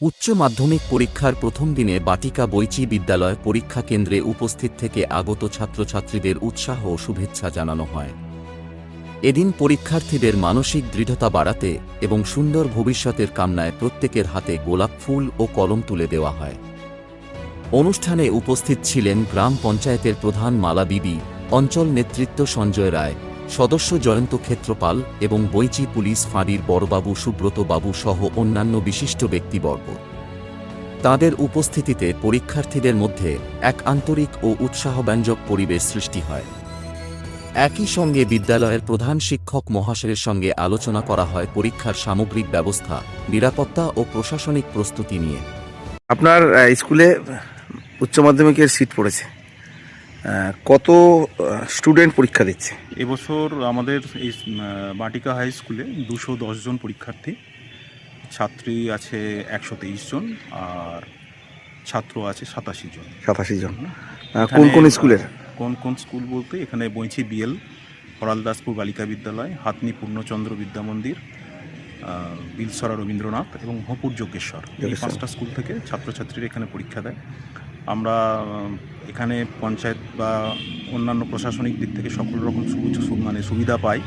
উচ্চ মাধ্যমিক পরীক্ষার প্রথম দিনে বাটিকা বৈচি বিদ্যালয় পরীক্ষা কেন্দ্রে উপস্থিত থেকে আগত ছাত্রছাত্রীদের উৎসাহ ও শুভেচ্ছা জানানো হয়। এদিন পরীক্ষার্থীদের মানসিক দৃঢ়তা বাড়াতে এবং সুন্দর ভবিষ্যতের কামনায় প্রত্যেকের হাতে গোলাপ ফুল ও কলম তুলে দেওয়া হয়। অনুষ্ঠানে উপস্থিত ছিলেন গ্রাম পঞ্চায়েতের প্রধান মালা বিবি, অঞ্চল নেতৃত্ব সঞ্জয় রায়, সদস্য জয়ন্ত ক্ষেত্রপাল এবং বৈচি পুলিশ ফাঁড়ির বড়বাবু সুব্রত বাবু সহ অন্যান্য বিশিষ্ট ব্যক্তিবর্গ। তাঁদের উপস্থিতিতে পরীক্ষার্থীদের মধ্যে এক আন্তরিক ও উৎসাহব্যঞ্জক পরিবেশ সৃষ্টি হয়। একই সঙ্গে বিদ্যালয়ের প্রধান শিক্ষক মহাশয়ের সঙ্গে আলোচনা করা হয় পরীক্ষার সামগ্রিক ব্যবস্থা, নিরাপত্তা ও প্রশাসনিক প্রস্তুতি নিয়ে। আপনার স্কুলে উচ্চ মাধ্যমিকের সিট পড়েছে, কত স্টুডেন্ট পরীক্ষা দিচ্ছে? এবছর আমাদের এই বাটিকা হাই স্কুলে 210 জন পরীক্ষার্থী, ছাত্রী আছে 123 জন আর ছাত্র আছে 87 জন। 87 জন। কোন কোন স্কুলের? কোন স্কুল বলতে এখানে বৈচি বিএল, হরালদাসপুর বালিকা বিদ্যালয়, হাতনি পূর্ণচন্দ্র বিদ্যা মন্দির, বিলসরা রবীন্দ্রনাথ এবং হোপুর যজ্ঞেশ্বর, এই 5টা স্কুল থেকে ছাত্রছাত্রীরা এখানে পরীক্ষা দেয়। আমরা এখানে পঞ্চায়েত বা অন্যান্য প্রশাসনিক দিক থেকে সকল রকম সুবিধা পাই।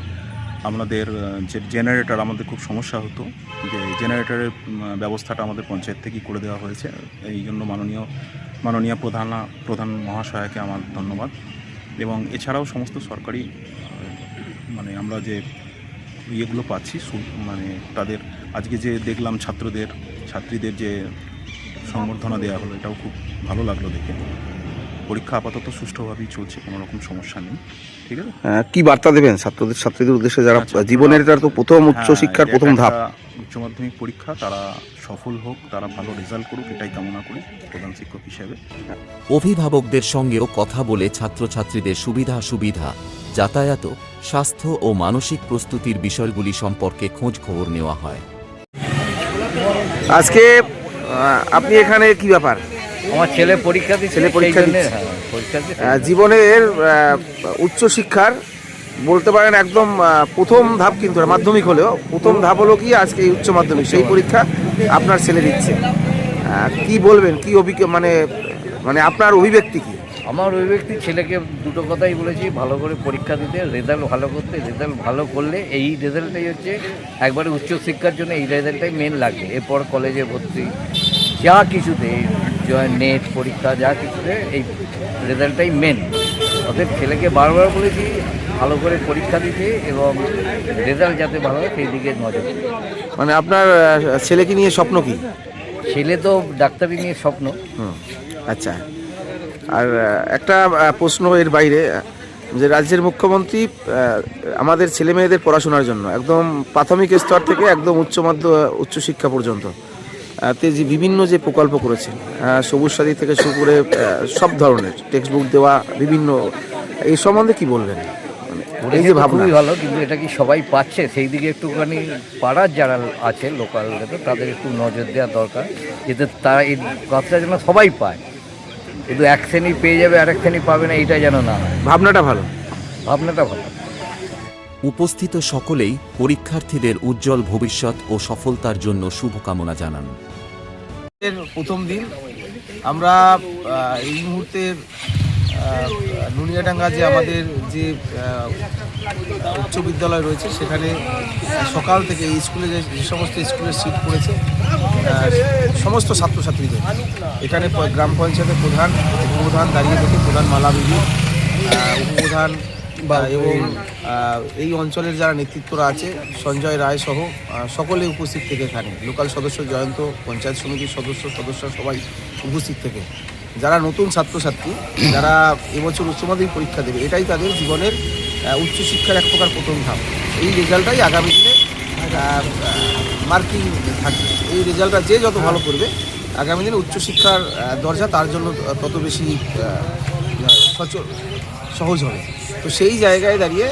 আমাদের যে জেনারেটর, আমাদের খুব সমস্যা হতো, যে জেনারেটরের ব্যবস্থাটা আমাদের পঞ্চায়েত থেকেই করে দেওয়া হয়েছে। এই জন্য মাননীয় প্রধান মহাশয়কে আমার ধন্যবাদ। এবং এছাড়াও সমস্ত সরকারি আমরা যে ইয়েগুলো পাচ্ছি, তাদের আজকে যে দেখলাম ছাত্রীদের যে সংবর্ধনা দেওয়া হলো, এটাও খুব ভালো লাগলো দেখে। পরীক্ষা আপাতত সুষ্ঠুভাবেই চলছে, কোনো রকম সমস্যা নেই। ঠিক আছে, কি বার্তা দেবেন ছাত্রীদের উদ্দেশ্যে যারা জীবনের এটা তো প্রথম উচ্চ শিক্ষার প্রথম ধাপ, উচ্চ মাধ্যমিক পরীক্ষা, তারা সফল হোক, তারা ভালো রেজাল্ট করুক, এটাই কামনা করি প্রধান শিক্ষক হিসেবে। অভিভাবকদের সঙ্গেও কথা বলে ছাত্রছাত্রীদের সুবিধা, যাতায়াত, স্বাস্থ্য ও মানসিক প্রস্তুতির বিষয়গুলি সম্পর্কে খোঁজ খবর নেওয়া হয়। আজকে আপনি এখানে কি ব্যাপার? আমার ছেলে পরীক্ষা দিচ্ছে। জীবনের উচ্চ শিক্ষার বলতে পারেন একদম প্রথম ধাপ, কিন্তু মাধ্যমিক হলেও প্রথম ধাপ হলো কি আজকে এই উচ্চ মাধ্যমিক, সেই পরীক্ষা আপনার ছেলে দিচ্ছে। কি বলবেন, কি মানে আপনার অভিব্যক্তি কি? আমার অভিব্যক্তি, ছেলেকে দুটো কথাই বলেছি, ভালো করে পরীক্ষা দিতে, রেজাল্ট ভালো করতে। রেজাল্ট ভালো করলে এই রেজাল্টটাই হচ্ছে একবারে উচ্চশিক্ষার জন্য, এই রেজাল্টটাই মেন লাগবে। এরপর কলেজে ভর্তি যা কিছুতে, নেট পরীক্ষা যা কিছুতে এই রেজাল্টটাই মেন। ওদের ছেলেকে বারবার বলেছি ভালো করে পরীক্ষা দিতে এবং রেজাল্ট যাতে ভালো হয় সেই দিকে নজর। মানে আপনার ছেলেকে নিয়ে স্বপ্ন কি? ছেলে তো ডাক্তারি নিয়ে স্বপ্ন। আচ্ছা, আর একটা প্রশ্ন এর বাইরে, যে রাজ্যের মুখ্যমন্ত্রী আমাদের ছেলে মেয়েদের পড়াশোনার জন্য একদম প্রাথমিক স্তর থেকে একদম উচ্চশিক্ষা পর্যন্ত যে বিভিন্ন যে প্রকল্প করেছেন, সবুজ সাথী থেকে শুরু করে সব ধরনের টেক্সট বুক দেওয়া বিভিন্ন, এই সম্বন্ধে কি বলবেন? এই যে ভাবনা খুবই ভালো, কিন্তু এটা কি সবাই পাচ্ছে? সেই দিকে একটুখানি পাড়ার যারা আছে লোকাল, তাদের একটু নজর দেওয়া দরকার, যাতে তারা এই কথাটা যেন সবাই পায়। কিন্তু এক শ্রেণী পেয়ে যাবে, আরেক শ্রেণী পাবে না, এইটা যেন না হয়। ভাবনাটা ভালো। উপস্থিত সকলেই পরীক্ষার্থীদের উজ্জ্বল ভবিষ্যৎ ও সফলতার জন্য শুভকামনা জানান। প্রথম দিন আমরা এই মুহূর্তে নুনিয়াডাঙ্গা যে আমাদের যে উচ্চ বিদ্যালয় রয়েছে, সেখানে সকাল থেকে এই স্কুলে যে সমস্ত স্কুলের সিট পড়েছে সমস্ত ছাত্রছাত্রীদের, এখানে গ্রাম পঞ্চায়েতের প্রধান, উপপ্রধান দাঁড়িয়ে থেকে, প্রধান মালা বিবি, উপপ্রধান এবং এই অঞ্চলের যারা নেতৃত্বরা আছে, সঞ্জয় রায় সহ সকলে উপস্থিত থেকে, এখানে লোকাল সদস্য জয়ন্ত, পঞ্চায়েত সমিতির সদস্য সবাই উপস্থিত থেকে, যারা নতুন ছাত্রছাত্রী, যারা এবছর উচ্চ মাধ্যমিক পরীক্ষা দেবে, এটাই তাদের জীবনের উচ্চশিক্ষার এক প্রকার প্রথম ধাপ। এই রেজাল্টটাই আগামী দিনে মার্কিং থাকবে। এই রেজাল্টটা যে যত ভালো করবে, আগামী দিনে উচ্চশিক্ষার দরজা তার জন্য তত বেশি সহজ হবে। তো সেই জায়গায় দাঁড়িয়ে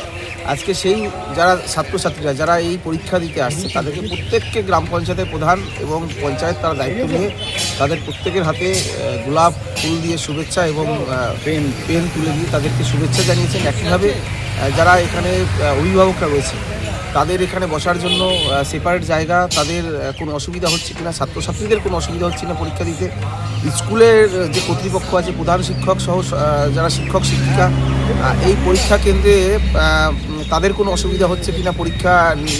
আজকে সেই যারা ছাত্রছাত্রীরা যারা এই পরীক্ষা দিতে আসছে, তাদেরকে প্রত্যেককে গ্রাম পঞ্চায়েতের প্রধান এবং পঞ্চায়েত তারা দায়িত্ব নিয়ে তাদের প্রত্যেকের হাতে গোলাপ ফুল দিয়ে শুভেচ্ছা এবং পেন তুলে দিয়ে তাদেরকে শুভেচ্ছা জানিয়েছেন। একইভাবে যারা এখানে অভিভাবকরা রয়েছে, তাদের এখানে বসার জন্য সেপারেট জায়গা, তাদের কোনো অসুবিধা হচ্ছে কিনা, ছাত্রছাত্রীদের কোনো অসুবিধা হচ্ছে না পরীক্ষা দিতে, স্কুলের যে কর্তৃপক্ষ আছে, প্রধান শিক্ষক সহ যারা শিক্ষক শিক্ষিকা এই পরীক্ষা কেন্দ্রে তাদের কোনো অসুবিধা হচ্ছে কিনা পরীক্ষা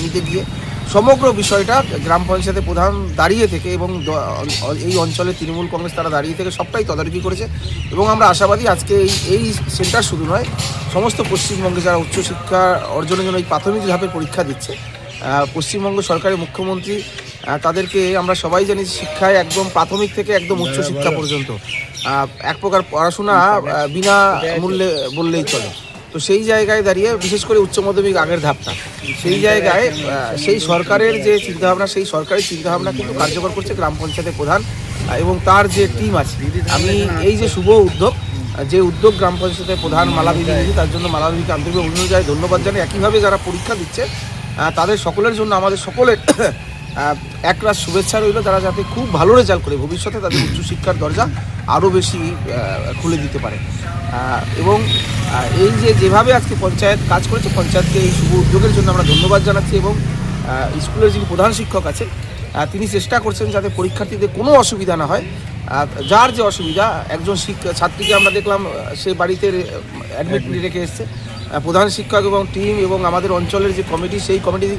নিতে গিয়ে, সমগ্র বিষয়টা গ্রাম পঞ্চায়েতের প্রধান দাঁড়িয়ে থেকে এবং এই অঞ্চলে তৃণমূল কংগ্রেস তারা দাঁড়িয়ে থেকে সবটাই তদারকি করেছে। এবং আমরা আশাবাদী আজকে এই সেন্টার শুধু নয়, সমস্ত পশ্চিমবঙ্গে যারা উচ্চশিক্ষা অর্জনের জন্য এই প্রাথমিক ধাপের পরীক্ষা দিচ্ছে, পশ্চিমবঙ্গ সরকারের মুখ্যমন্ত্রী তাদেরকে আমরা সবাই জানি শিক্ষায় একদম প্রাথমিক থেকে একদম উচ্চশিক্ষা পর্যন্ত এক প্রকার পড়াশোনা বিনা মূল্যে বললেই চলে। তো সেই জায়গায় দাঁড়িয়ে বিশেষ করে উচ্চ মাধ্যমিক আগের ধাপটা, সেই জায়গায় সেই সরকারের যে চিন্তাভাবনা, সেই সরকারি চিন্তাভাবনা কিন্তু কার্যকর করছে গ্রাম পঞ্চায়েতের প্রধান এবং তার যে টিম আছে। আমি এই যে শুভ উদ্যোগ, যে উদ্যোগ গ্রাম পঞ্চায়েতের প্রধান মালাবিদি নিয়েছে, তার জন্য মালাবিদিকে আন্তরিক অভিনন্দন জানাই, ধন্যবাদ জানাই। একইভাবে যারা পরীক্ষা দিচ্ছে তাদের সকলের জন্য আমাদের সকলের একরাশ শুভেচ্ছা রইল, তারা যাতে খুব ভালো রেজাল্ট করে ভবিষ্যতে তাদের উচ্চশিক্ষার দরজা আরও বেশি খুলে দিতে পারে। এবং এই যেভাবে আজকে পঞ্চায়েত কাজ করেছে, পঞ্চায়েতকে এই শুভ উদ্যোগের জন্য আমরা ধন্যবাদ জানাচ্ছি। এবং স্কুলের যিনি প্রধান শিক্ষক আছেন তিনি চেষ্টা করছেন যাতে পরীক্ষার্থীদের কোনো অসুবিধা না হয়। যার যে অসুবিধা, একজন ছাত্রীকে আমরা দেখলাম সে বাড়িতে অ্যাডমিট রেখে এসছে, প্রধান শিক্ষক এবং টিম এবং আমাদের অঞ্চলের যে কমিটি, সেই কমিটির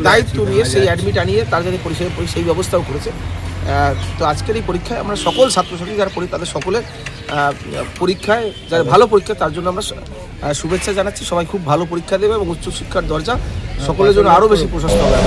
দায়িত্ব নিয়ে সেই অ্যাডমিট আনিয়ে তার যাতে সেই ব্যবস্থাও করেছে। তো আজকের এই পরীক্ষায় আমরা সকল ছাত্রছাত্রী যারা পড়ি তাদের সকলের পরীক্ষায় যারা ভালো পরীক্ষা, তার জন্য আমরা শুভেচ্ছা জানাচ্ছি। সবাই খুব ভালো পরীক্ষা দেবে এবং উচ্চশিক্ষার দরজা সকলের জন্য আরও বেশি প্রশস্ত হবে।